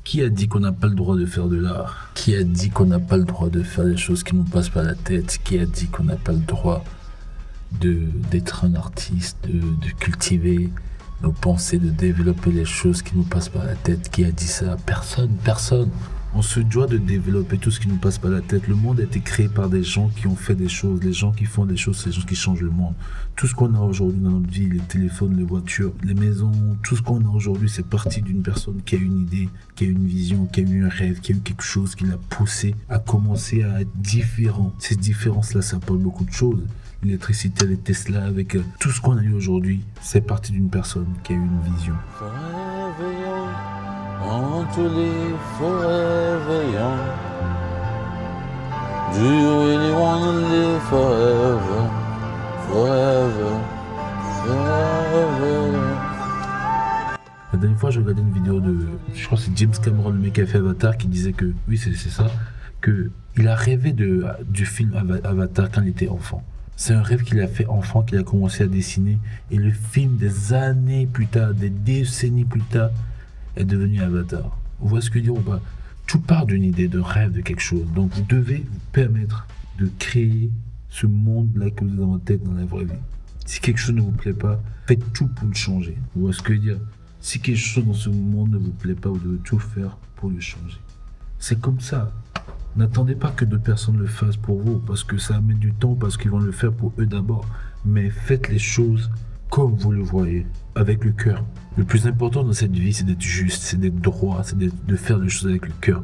Qui a dit qu'on n'a pas le droit de faire de l'art? Qui a dit qu'on n'a pas le droit de faire des choses qui nous passent par la tête? Qui a dit qu'on n'a pas le droit d'être un artiste, de cultiver nos pensées, de développer les choses qui nous passent par la tête? Qui a dit ça? Personne, personne. On se doit de développer tout ce qui nous passe par la tête. Le monde a été créé par des gens qui ont fait des choses. Les gens qui font des choses, c'est les gens qui changent le monde. Tout ce qu'on a aujourd'hui dans notre vie, les téléphones, les voitures, les maisons, tout ce qu'on a aujourd'hui, c'est parti d'une personne qui a une idée, qui a une vision, qui a eu un rêve, qui a eu quelque chose qui l'a poussé à commencer à être différent. Ces différences-là, ça apporte beaucoup de choses. L'électricité, les Tesla, avec tout ce qu'on a eu aujourd'hui, c'est parti d'une personne qui a eu une vision. En tous les forever young. Do you really wanna live forever, forever, forever? La dernière fois, je regardais une vidéo je crois que c'est James Cameron, le mec qui a fait Avatar, qui disait que, oui, c'est ça, qu'il a rêvé du film Avatar quand il était enfant. C'est un rêve qu'il a fait enfant, qu'il a commencé à dessiner. Et le film, des années plus tard, des décennies plus tard, est devenu Avatar. Vous voyez ce que je veux dire ou pas? Tout part d'une idée, d'un rêve, de quelque chose. Donc vous devez vous permettre de créer ce monde-là que vous avez dans votre tête dans la vraie vie. Si quelque chose ne vous plaît pas, faites tout pour le changer. Vous voyez ce que je veux dire? Si quelque chose dans ce monde ne vous plaît pas, vous devez tout faire pour le changer. C'est comme ça. N'attendez pas que d'autres personnes le fassent pour vous, parce que ça va mettre du temps, parce qu'ils vont le faire pour eux d'abord. Mais faites les choses comme vous le voyez, avec le cœur. Le plus important dans cette vie, c'est d'être juste, c'est d'être droit, c'est de faire les choses avec le cœur.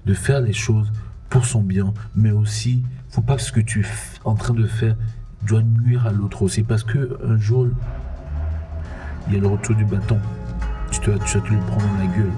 De faire les choses pour son bien, mais aussi, faut pas que ce que tu es en train de faire doit nuire à l'autre aussi, parce que un jour, il y a le retour du bâton. Tu vas te le prendre dans la gueule.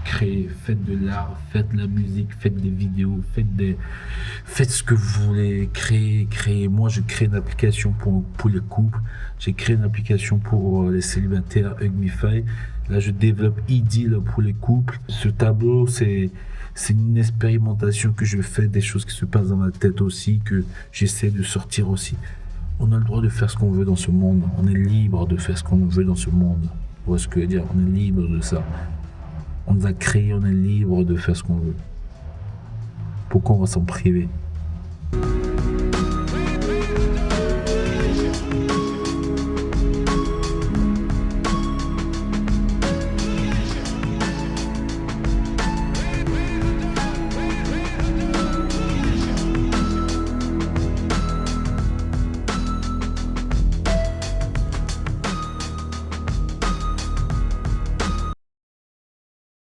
Créez, faites de l'art, faites de la musique, faites des vidéos, faites ce que vous voulez, créez. Moi, je crée une application pour les couples, j'ai créé une application pour les célibataires, Hugmify. Là, je développe Idyll pour les couples. Ce tableau, c'est une expérimentation que je fais, des choses qui se passent dans ma tête aussi, que j'essaie de sortir aussi. On a le droit de faire ce qu'on veut dans ce monde, on est libre de faire ce qu'on veut dans ce monde. Vous voyez ce que je veux dire? On est libre de ça. On nous a créé, on est libre de faire ce qu'on veut. Pourquoi on va s'en priver?